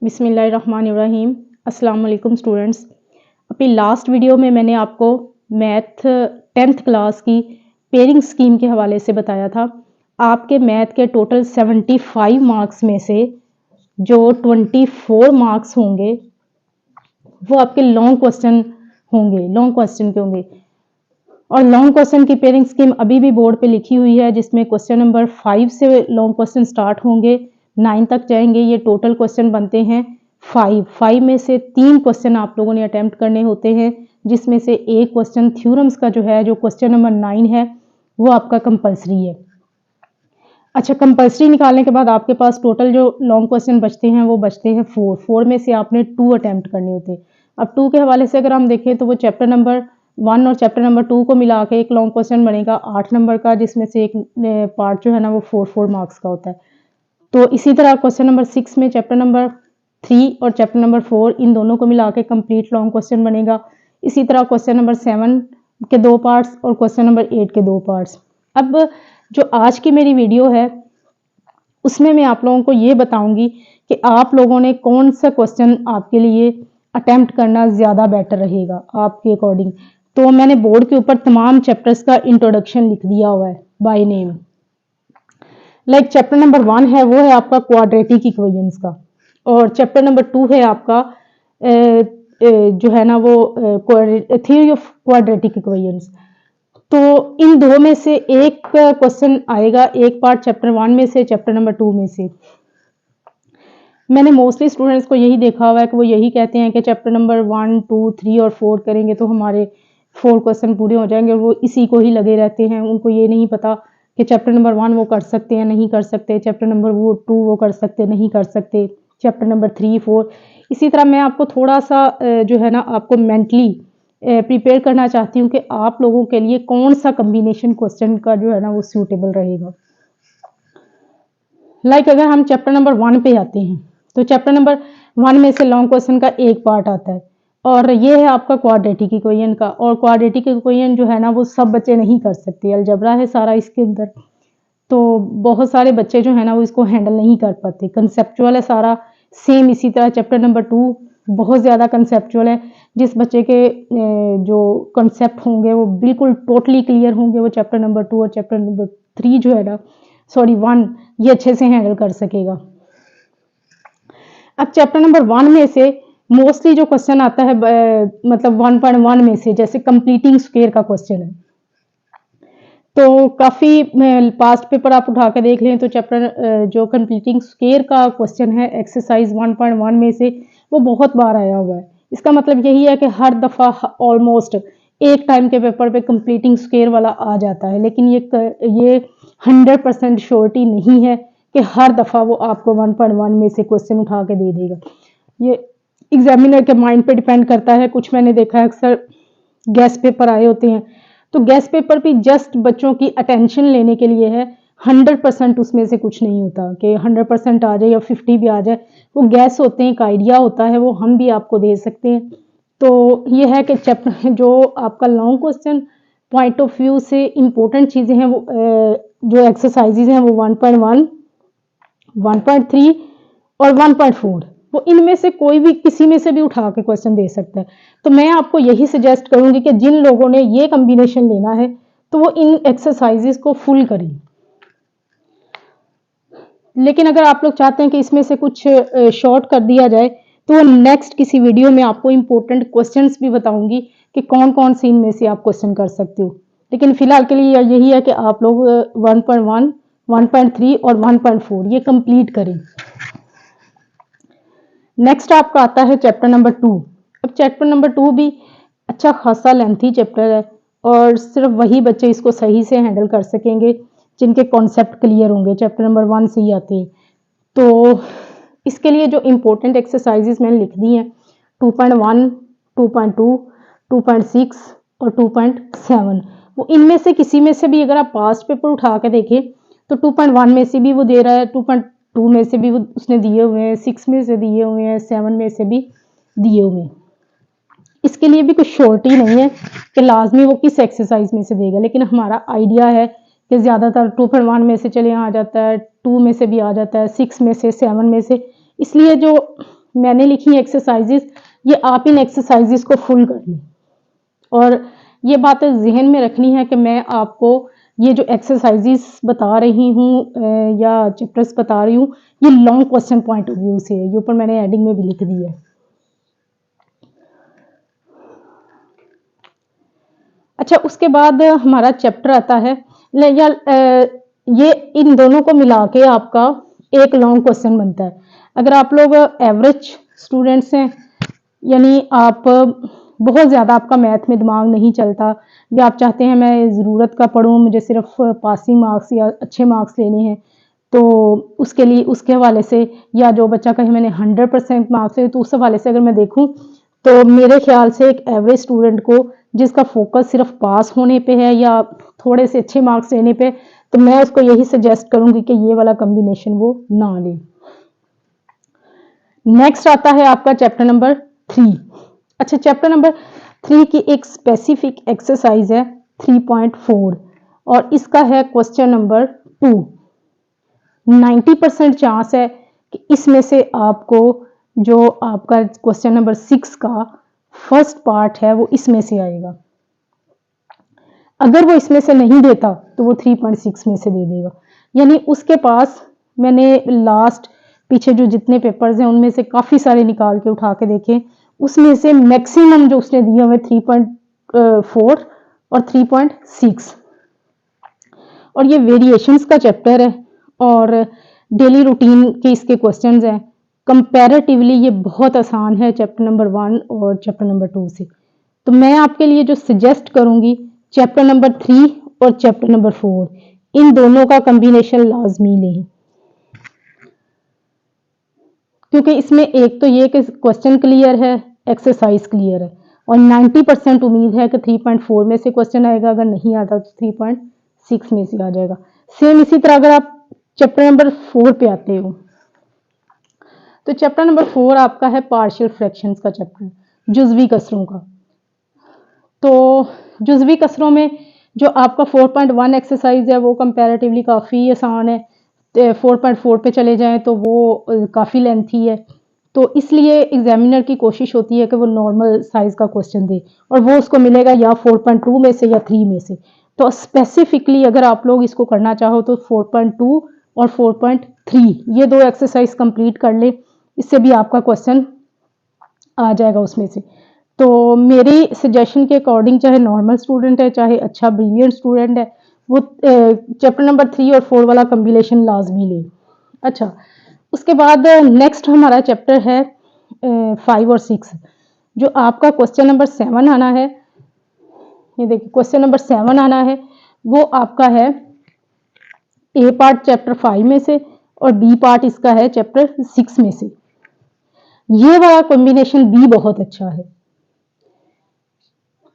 बिस्मिल्लाहिर्रहमानिर्रहीम। अस्सलाम वालेकुम स्टूडेंट्स। अपनी लास्ट वीडियो में मैंने आपको मैथ 10th क्लास की पेयरिंग स्कीम के हवाले से बताया था। आपके मैथ के टोटल 75 मार्क्स में से जो 24 मार्क्स होंगे वो आपके लॉन्ग क्वेश्चन के होंगे। और लॉन्ग क्वेश्चन की पेयरिंग स्कीम अभी भी बोर्ड पे लिखी हुई है, जिसमें क्वेश्चन नंबर 5 से लॉन्ग क्वेश्चन स्टार्ट होंगे, 9 तक जाएंगे। ये टोटल क्वेश्चन बनते हैं 5 में से 3 क्वेश्चन आप लोगों ने अटेम्प्ट करने होते हैं, जिसमें से एक क्वेश्चन थ्योरम्स का जो है, जो क्वेश्चन नंबर 9 है, वो आपका कंपल्सरी है। अच्छा, कंपल्सरी निकालने के बाद आपके पास टोटल जो लॉन्ग क्वेश्चन बचते हैं वो बचते हैं 4 में से आपने 2 अटेम्प्ट करने होते हैं। अब 2 के हवाले से अगर हम देखें तो वो चैप्टर नंबर 1 और चैप्टर नंबर 2 को मिला के एक लॉन्ग क्वेश्चन बनेगा 8 नंबर का, जिसमें से एक पार्ट जो है ना वो 4 मार्क्स का होता है। तो इसी तरह क्वेश्चन नंबर 6 में चैप्टर नंबर 3 और चैप्टर नंबर 4 इन दोनों को मिला के कंप्लीट लॉन्ग क्वेश्चन बनेगा। इसी तरह क्वेश्चन नंबर 7 के 2 पार्ट्स और क्वेश्चन नंबर 8 के 2 पार्ट्स। अब जो आज की मेरी वीडियो है उसमें मैं आप लोगों को ये बताऊंगी कि आप लोगों ने कौन सा क्वेश्चन आपके लिए अटेम्प्ट करना ज़्यादा बेटर रहेगा आपके अकॉर्डिंग। तो मैंने बोर्ड के ऊपर तमाम चैप्टर्स का इंट्रोडक्शन लिख दिया हुआ है by name. Like chapter number 1 है, वो है आपका क्वाड्रेटिक इक्वेशंस का, और चैप्टर नंबर 2 है आपका जो है ना वो थ्योरी ऑफ क्वाड्रेटिक इक्वेशंस। तो इन दो में से एक क्वेश्चन आएगा, एक पार्ट चैप्टर 1 में से, चैप्टर नंबर 2 में से। मैंने मोस्टली स्टूडेंट्स को यही देखा हुआ है कि वो यही कहते हैं कि चैप्टर नंबर 1, 2, 3 और 4 करेंगे तो हमारे 4 क्वेश्चन पूरे हो जाएंगे, और वो इसी को ही लगे रहते हैं। उनको ये नहीं पता कि चैप्टर नंबर 1 वो कर सकते हैं, नहीं कर सकते, चैप्टर नंबर 2 वो कर सकते, नहीं कर सकते, चैप्टर नंबर 3, 4। इसी तरह मैं आपको थोड़ा सा जो है ना आपको मेंटली प्रिपेयर करना चाहती हूँ कि आप लोगों के लिए कौन सा कम्बिनेशन क्वेश्चन का जो है ना वो सूटेबल रहेगा। लाइक अगर हम चैप्टर नंबर 1 पे आते हैं तो चैप्टर नंबर 1 में से लॉन्ग क्वेश्चन का एक पार्ट आता है, और ये है आपका क्वाड्रेटिक इक्वेशन का। और क्वाड्रेटिक इक्वेशन जो है ना वो सब बच्चे नहीं कर सकते, अलजबरा है सारा इसके अंदर, तो बहुत सारे बच्चे जो है ना वो इसको हैंडल नहीं कर पाते। कंसेप्चुअल है सारा, सेम इसी तरह चैप्टर नंबर 2 बहुत ज़्यादा कंसेप्चुअल है। जिस बच्चे के जो कंसेप्ट होंगे वो बिल्कुल टोटली क्लियर होंगे, वो चैप्टर नंबर 2 और चैप्टर नंबर 3 जो है ना, सॉरी 1, ये अच्छे से हैंडल कर सकेगा। अब चैप्टर नंबर 1 में से मोस्टली जो क्वेश्चन आता है मतलब 1.1 में से, जैसे कंप्लीटिंग स्क्वायर का क्वेश्चन है, तो काफ़ी पास्ट पेपर आप उठा के देख लें तो चैप्टर जो कंप्लीटिंग स्क्वायर का क्वेश्चन है एक्सरसाइज 1.1 में से, वो बहुत बार आया हुआ है। इसका मतलब यही है कि हर दफ़ा ऑलमोस्ट एक टाइम के पेपर पे कंप्लीटिंग स्क्वायर वाला आ जाता है, लेकिन ये 100% श्योरिटी नहीं है कि हर दफ़ा वो आपको 1.1 में से क्वेश्चन उठा के दे देगा। ये एग्जामिनर के माइंड पे डिपेंड करता है। कुछ मैंने देखा है अक्सर गेस्ट पेपर आए होते हैं, तो गेस्ट पेपर भी जस्ट बच्चों की अटेंशन लेने के लिए है। 100% उसमें से कुछ नहीं होता कि 100% आ जाए या 50 भी आ जाए, वो गैस होते हैं, एक आइडिया होता है, वो हम भी आपको दे सकते हैं। तो ये है कि चैप्टर जो आपका long question point of view से इम्पोर्टेंट चीज़ें हैं, वो जो एक्सरसाइजेज हैं वो 1.1, 1.3 और 1.4, वो इनमें से कोई भी किसी में से भी उठा के क्वेश्चन दे सकता है। तो मैं आपको यही सजेस्ट करूंगी कि जिन लोगों ने ये कॉम्बिनेशन लेना है तो वो इन एक्सरसाइजेस को फुल करें। लेकिन अगर आप लोग चाहते हैं कि इसमें से कुछ शॉर्ट कर दिया जाए, तो नेक्स्ट किसी वीडियो में आपको इंपॉर्टेंट क्वेश्चंस भी बताऊंगी कि कौन कौन से इनमें से आप क्वेश्चन कर सकते हो। लेकिन फिलहाल के लिए यही है कि आप लोग 1.1, 1.3 और 1.4 ये कंप्लीट करें। नेक्स्ट आपका आता है चैप्टर नंबर 2। अब चैप्टर नंबर 2 भी अच्छा खासा लेंथी चैप्टर है, और सिर्फ वही बच्चे इसको सही से हैंडल कर सकेंगे जिनके कॉन्सेप्ट क्लियर होंगे। चैप्टर नंबर 1 से ही आते हैं, तो इसके लिए जो इम्पोर्टेंट एक्सरसाइजेज मैंने लिख दी हैं 2.1, 2.2, 2.6 और 2.7, वो इनमें से किसी में से भी अगर आप पास्ट पेपर उठा के देखें तो 2.1 में से भी वो दे रहा है, 2.2 में से भी वो उसने दिए हुए हैं, 6 में से दिए हुए हैं, 7 में से भी दिए हुए हैं। इसके लिए भी कुछ श्योरिटी नहीं है कि लाजमी वो किस एक्सरसाइज में से देगा, लेकिन हमारा आइडिया है कि ज़्यादातर 2.1 में से चले आ जाता है, 2 में से भी आ जाता है, 6 में से, 7 में से। इसलिए जो मैंने लिखी एक्सरसाइजेस, ये आप इन एक्सरसाइजेस को फुल कर लें। और ये बातें जहन में रखनी है कि मैं आपको ये जो एक्सरसाइजेस बता रही हूँ या चैप्टर्स बता रही हूँ, ये long question point of view से है। ये ऊपर मैंने हेडिंग में भी लिख दी है। अच्छा, उसके बाद हमारा चैप्टर आता है या ये इन दोनों को मिला के आपका एक लॉन्ग क्वेश्चन बनता है। अगर आप लोग एवरेज स्टूडेंट्स हैं, यानी आप बहुत ज़्यादा आपका मैथ में दिमाग नहीं चलता, या आप चाहते हैं मैं ज़रूरत का पढूं, मुझे सिर्फ पासिंग मार्क्स या अच्छे मार्क्स लेने हैं, तो उसके लिए उसके हवाले से, या जो बच्चा कहे मैंने 100% मार्क्स ले, तो उस हवाले से अगर मैं देखूं तो मेरे ख्याल से एक एवरेज स्टूडेंट को जिसका फोकस सिर्फ पास होने पे है या थोड़े से अच्छे मार्क्स लेने पे, तो मैं उसको यही सजेस्ट करूंगी कि ये वाला कॉम्बिनेशन वो ना ले। नेक्स्ट आता है आपका चैप्टर नंबर 3। अच्छा, चैप्टर नंबर 3 की एक स्पेसिफिक एक्सरसाइज है 3.4 और इसका है क्वेश्चन नंबर 2। 90% चांस है कि इसमें से आपको जो आपका क्वेश्चन नंबर 6 का फर्स्ट पार्ट है वो इसमें से आएगा। अगर वो इसमें से नहीं देता तो वो 3.6 में से दे देगा। यानी उसके पास, मैंने लास्ट पीछे जो जितने पेपर्स हैं उनमें से काफ़ी सारे निकाल के उठा के देखे, उसमें से मैक्सिमम जो उसने दिया हुआ 3.4 और 3.6। और ये वेरिएशंस का चैप्टर है और डेली रूटीन के इसके क्वेश्चंस हैं। कंपैरेटिवली ये बहुत आसान है चैप्टर नंबर 1 और चैप्टर नंबर 2 से। तो मैं आपके लिए जो सजेस्ट करूंगी, चैप्टर नंबर 3 और चैप्टर नंबर 4, इन दोनों का कॉम्बिनेशन लाजमी लें, क्योंकि इसमें एक तो ये कि क्वेश्चन क्लियर है, एक्सरसाइज क्लियर है, और 90% उम्मीद है कि 3.4 में से क्वेश्चन आएगा, अगर नहीं आता तो 3.6 में से आ जाएगा। सेम इसी तरह अगर आप चैप्टर नंबर 4 पे आते हो, तो चैप्टर नंबर 4 आपका है पार्शियल फ्रैक्शंस का चैप्टर, जुज़वी कसरों का। तो जुज़वी कसरों में जो आपका 4.1 एक्सरसाइज है वो कंपैरेटिवली काफ़ी आसान है। 4.4 पे चले जाएं तो वो काफ़ी लेंथी है, तो इसलिए एग्जामिनर की कोशिश होती है कि वो नॉर्मल साइज का क्वेश्चन दे, और वो उसको मिलेगा या 4.2 में से या 3 में से। तो स्पेसिफिकली अगर आप लोग इसको करना चाहो तो 4.2 और 4.3 ये दो एक्सरसाइज कंप्लीट कर ले, इससे भी आपका क्वेश्चन आ जाएगा उसमें से। तो मेरी सजेशन के अकॉर्डिंग, चाहे नॉर्मल स्टूडेंट है चाहे अच्छा ब्रिलियंट स्टूडेंट है, वो चैप्टर नंबर 3 और 4 वाला कॉम्बिनेशन लाजमी ले। अच्छा, उसके बाद नेक्स्ट हमारा चैप्टर है 5 और 6। जो आपका क्वेश्चन नंबर 7 आना है, ये देखिए क्वेश्चन नंबर 7 आना है, वो आपका है ए पार्ट चैप्टर 5 में से और बी पार्ट इसका है चैप्टर 6 में से। ये वाला कॉम्बिनेशन भी बहुत अच्छा है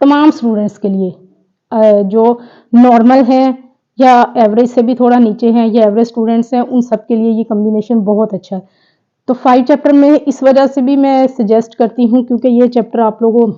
तमाम स्टूडेंट्स के लिए, जो नॉर्मल हैं या एवरेज से भी थोड़ा नीचे हैं या एवरेज स्टूडेंट्स हैं, उन सब के लिए ये कॉम्बिनेशन बहुत अच्छा है। तो 5 चैप्टर में इस वजह से भी मैं सजेस्ट करती हूँ क्योंकि ये चैप्टर आप लोगों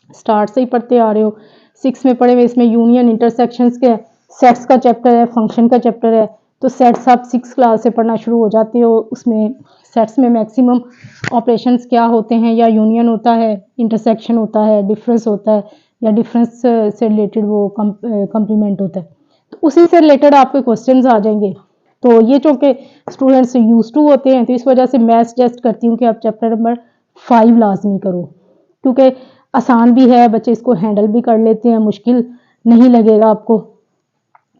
स्टार्ट से ही पढ़ते आ रहे हो, 6 में पढ़े हुए, इसमें यूनियन इंटरसेक्शंस के सेट्स का चैप्टर है, फंक्शन का चैप्टर है। तो सेट्स आप 6 क्लास से पढ़ना शुरू हो जाते हो, उसमें सेट्स में मैक्सिमम ऑपरेशंस क्या होते हैं, या यूनियन होता है, इंटरसेक्शन होता है, डिफरेंस होता है, या डिफरेंस से रिलेटेड वो कम्प्लीमेंट होता है। तो उसी से रिलेटेड आपके क्वेश्चंस आ जाएंगे। तो ये चूँकि स्टूडेंट्स यूज टू होते हैं, तो इस वजह से मैं सजेस्ट करती हूँ कि आप चैप्टर नंबर 5 लाजमी करो, क्योंकि आसान भी है, बच्चे इसको हैंडल भी कर लेते हैं, मुश्किल नहीं लगेगा आपको।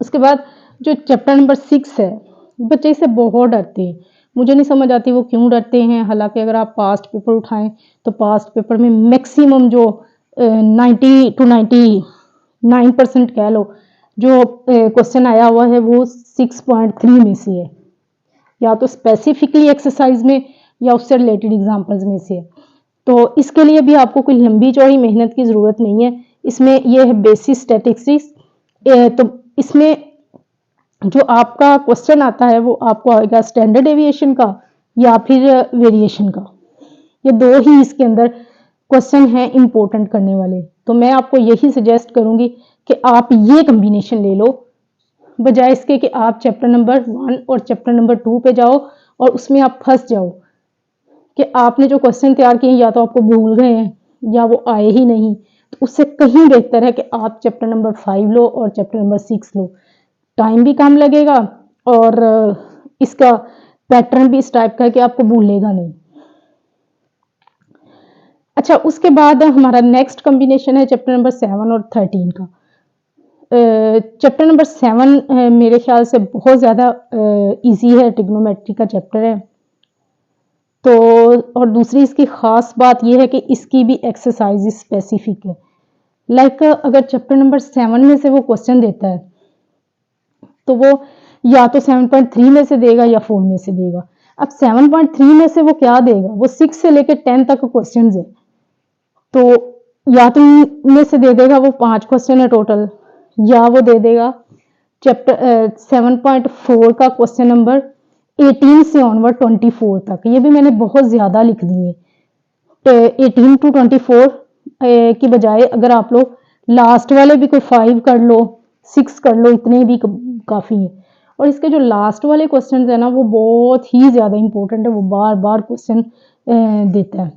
उसके बाद जो चैप्टर नंबर 6 है, बच्चे इससे बहुत डरते हैं, मुझे नहीं समझ आती वो क्यों डरते हैं। हालांकि अगर आप पास्ट पेपर उठाएं तो पास्ट पेपर में मैक्सिमम जो 90 to 99% कह लो जो क्वेश्चन आया हुआ है वो 6.3 में से है, या तो स्पेसिफिकली एक्सरसाइज में या उससे रिलेटेड एग्जाम्पल्स में से है। तो इसके लिए भी आपको कोई लंबी चौड़ी मेहनत की ज़रूरत नहीं है। इसमें यह है बेसिक स्टैटिस्टिक्स। तो इसमें जो आपका क्वेश्चन आता है वो आपको आएगा स्टैंडर्ड डेविएशन का या फिर वेरिएशन का। ये दो ही इसके अंदर क्वेश्चन हैं इंपॉर्टेंट करने वाले। तो मैं आपको यही सजेस्ट करूंगी कि आप ये कॉम्बिनेशन ले लो, बजाय इसके कि आप चैप्टर नंबर 1 और चैप्टर नंबर 2 पे जाओ और उसमें आप फंस जाओ कि आपने जो क्वेश्चन तैयार किए या तो आपको भूल गए हैं या वो आए ही नहीं, तो उससे कहीं बेहतर है कि आप चैप्टर नंबर 5 लो और चैप्टर नंबर 6 लो। टाइम भी कम लगेगा और इसका पैटर्न भी इस टाइप का है कि आपको भूलेगा नहीं। अच्छा, उसके बाद हमारा नेक्स्ट कॉम्बिनेशन है चैप्टर नंबर 7 और 13 का। चैप्टर नंबर 7 मेरे ख्याल से बहुत ज़्यादा इजी है, ट्रिग्नोमेट्री का चैप्टर है। तो और दूसरी इसकी ख़ास बात यह है कि इसकी भी एक्सरसाइज स्पेसिफिक है। लाइक अगर चैप्टर नंबर 7 में से वो क्वेश्चन देता है तो वो या तो 7.3 में से देगा या 4 में से देगा। अब 7.3 में से वो क्या देगा, वो 6 से लेकर 10 तक क्वेश्चन है, तो या तो इनमें से दे देगा वो 5 क्वेश्चन है टोटल, या वो दे देगा चैप्टर 7.4 का क्वेश्चन नंबर 18 से ऑनवर्ड 24 तक। ये भी मैंने बहुत ज़्यादा लिख दिए, 18 टू 24 की बजाय अगर आप लोग लास्ट वाले भी कोई 5 कर लो, 6 कर लो, इतने भी काफ़ी है। और इसके जो लास्ट वाले क्वेश्चन है ना, वो बहुत ही ज़्यादा इंपॉर्टेंट है, वो बार बार क्वेश्चन देता है।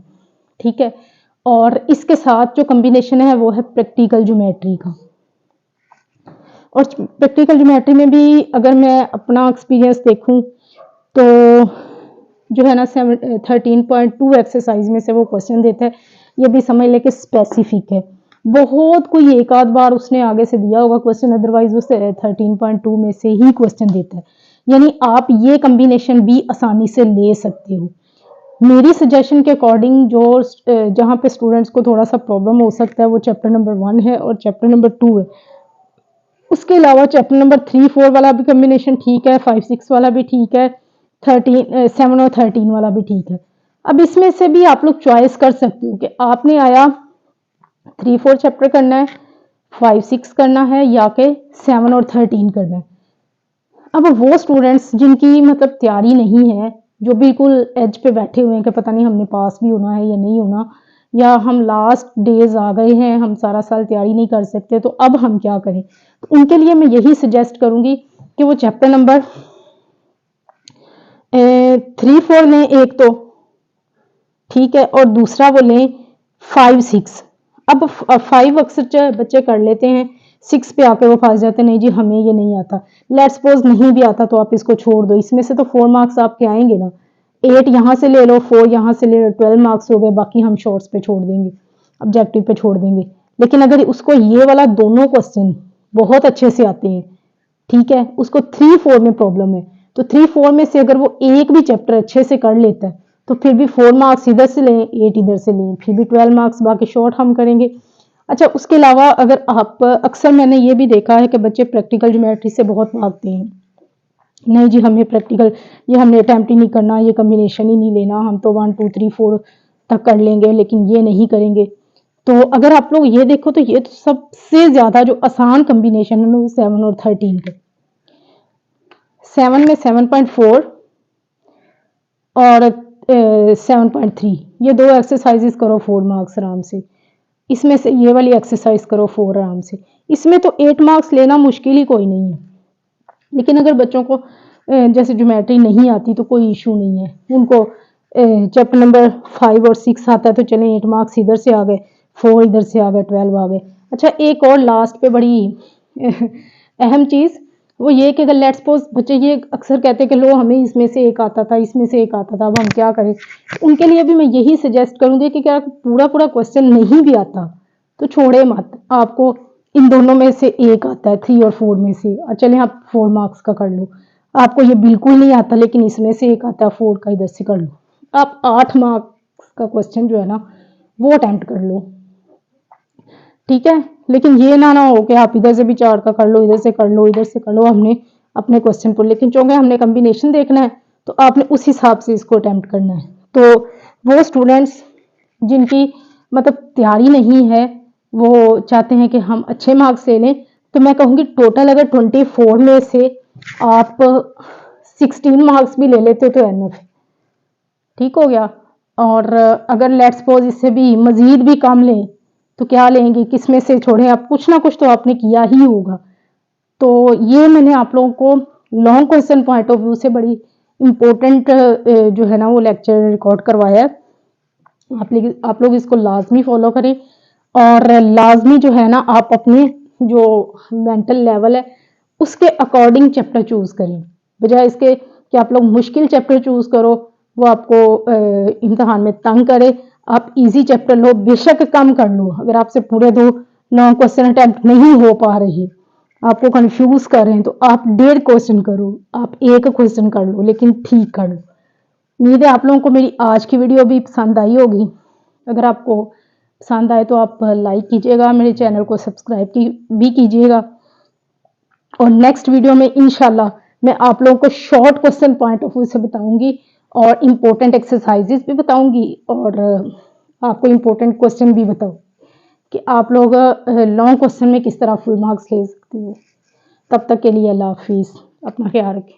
ठीक है, और इसके साथ जो कॉम्बिनेशन है वो है प्रैक्टिकल ज्योमेट्री का। और प्रैक्टिकल ज्योमेट्री में भी अगर मैं अपना एक्सपीरियंस देखूं तो जो है ना 13.2 एक्सरसाइज में से वो क्वेश्चन देता है। ये भी समझ ले कि स्पेसिफिक है, बहुत कोई एक आध बार उसने आगे से दिया होगा क्वेश्चन, अदरवाइज उसे 13.2 में से ही क्वेश्चन देता है। यानी आप ये कॉम्बिनेशन भी आसानी से ले सकते हो। मेरी सजेशन के अकॉर्डिंग जो जहाँ पे स्टूडेंट्स को थोड़ा सा प्रॉब्लम हो सकता है वो चैप्टर नंबर 1 है और चैप्टर नंबर 2 है। उसके अलावा चैप्टर नंबर 3-4 वाला भी कॉम्बिनेशन ठीक है, 5-6 वाला भी ठीक है, 7 और 13 वाला भी ठीक है। अब इसमें से भी आप लोग चॉइस कर सकते हो कि आपने आया 3-4 चैप्टर करना है, 5-6 करना है, या कि 7 और 13 करना है। अब वो स्टूडेंट्स जिनकी मतलब तैयारी नहीं है, जो बिल्कुल एज पे बैठे हुए हैं कि पता नहीं हमने पास भी होना है या नहीं होना, या हम लास्ट डेज आ गए हैं, हम सारा साल तैयारी नहीं कर सकते, तो अब हम क्या करें, तो उनके लिए मैं यही सजेस्ट करूंगी कि वो चैप्टर नंबर 3-4 लें एक तो, ठीक है, और दूसरा वो लें 5-6। अब 5 अक्सर बच्चे कर लेते हैं, 6 पे आके वो फंस जाते हैं, नहीं जी हमें ये नहीं आता। लेट्स सपोज नहीं भी आता तो आप इसको छोड़ दो, इसमें से तो 4 मार्क्स आपके आएंगे ना, 8 यहाँ से ले लो, 4 यहाँ से ले लो, 12 मार्क्स हो गए, बाकी हम शॉर्ट्स पे छोड़ देंगे, ऑब्जेक्टिव पे छोड़ देंगे। लेकिन अगर उसको ये वाला दोनों क्वेश्चन बहुत अच्छे से आते हैं, ठीक है, उसको 3-4 में प्रॉब्लम है, तो 3-4 में से अगर वो एक भी चैप्टर अच्छे से कर लेता है तो फिर भी 4 मार्क्स इधर से लें, 8 इधर से लें, फिर भी 12 मार्क्स, बाकी शॉर्ट हम करेंगे। अच्छा, उसके अलावा अगर आप अक्सर मैंने ये भी देखा है कि बच्चे प्रैक्टिकल ज्योमेट्री से बहुत भागते हैं, नहीं जी हमें प्रैक्टिकल ये हमने अटैम्प्ट ही नहीं करना, ये कॉम्बिनेशन ही नहीं लेना, हम तो 1 2 3 4 तक कर लेंगे लेकिन ये नहीं करेंगे। तो अगर आप लोग ये देखो तो ये तो सबसे ज़्यादा जो आसान कॉम्बिनेशन है वो 7 और 13 के। 7 में 7.4 और 7.3, ये दो एक्सरसाइजेस करो 4 मार्क्स आराम से। इसमें से ये वाली एक्सरसाइज करो 4 आराम से। इसमें तो 8 मार्क्स लेना मुश्किल ही कोई नहीं है। लेकिन अगर बच्चों को जैसे ज्योमेट्री नहीं आती तो कोई इशू नहीं है, उनको चैप्टर नंबर 5 और 6 आता है तो चलें 8 मार्क्स इधर से आ गए, 4 इधर से आ गए, 12 आ गए। अच्छा, एक और लास्ट पे बड़ी अहम चीज़ वो ये कि अगर लेट्स सपोज बच्चे ये अक्सर कहते हैं कि लो हमें इसमें से एक आता था, इसमें से एक आता था, अब हम क्या करें, उनके लिए भी मैं यही सजेस्ट करूँगी कि क्या पूरा पूरा क्वेश्चन नहीं भी आता तो छोड़े मत, आपको इन दोनों में से एक आता है 3 और 4 में से, चलें आप 4 मार्क्स का कर लो। आपको ये बिल्कुल नहीं आता लेकिन इसमें से एक आता है 4 का, इधर से कर लो, आप 8 मार्क्स का क्वेश्चन जो है ना वो अटेम्प्ट कर लो, ठीक है। लेकिन ये ना हो कि आप इधर से भी 4 का कर लो, इधर से कर लो, इधर से कर लो, हमने अपने क्वेश्चन पर, लेकिन चूंकि हमने कॉम्बिनेशन देखना है तो आपने उस हिसाब से इसको अटेम्प्ट करना है। तो वो स्टूडेंट्स जिनकी मतलब तैयारी नहीं है, वो चाहते हैं कि हम अच्छे मार्क्स ले लें, तो मैं कहूँगी टोटल अगर 24 में से आप 16 मार्क्स भी ले लेते हो तो एनफ है, ठीक हो गया। और अगर लेट्स सपोज इससे भी मजीद भी कम लें तो क्या लेंगे, किस में से छोड़ें, आप कुछ ना कुछ तो आपने किया ही होगा। तो ये मैंने आप लोगों को long question point of view से बड़ी इम्पोर्टेंट जो है ना वो लेक्चर रिकॉर्ड करवाया है। आप लोग इसको लाजमी फॉलो करें और लाजमी जो है ना आप अपने जो मेंटल लेवल है उसके अकॉर्डिंग चैप्टर चूज करें, बजाय इसके कि आप लोग मुश्किल चैप्टर चूज करो, वो आपको इम्तहान में तंग करे। आप इजी चैप्टर लो, बेशक कम कर लो। अगर आपसे पूरे 2 लॉन्ग क्वेश्चन अटेम्प्ट नहीं हो पा रहे, आपको कंफ्यूज कर रहे हैं, तो आप 1.5 क्वेश्चन करो, आप 1 क्वेश्चन कर लो, लेकिन ठीक कर लो। उम्मीद है आप लोगों को मेरी आज की वीडियो भी पसंद आई होगी। अगर आपको पसंद आए तो आप लाइक कीजिएगा, मेरे चैनल को सब्सक्राइब भी कीजिएगा। और नेक्स्ट वीडियो में इंशाल्लाह मैं आप लोगों को short question point of view से बताऊंगी और इम्पोर्टेंट एक्सरसाइजेस भी बताऊंगी और आपको इम्पोर्टेंट क्वेश्चन भी बताऊँ कि आप लोग लॉन्ग क्वेश्चन में किस तरह फुल मार्क्स ले सकते हो। तब तक के लिए अल्लाह हाफिज़, अपना ख्याल रखें।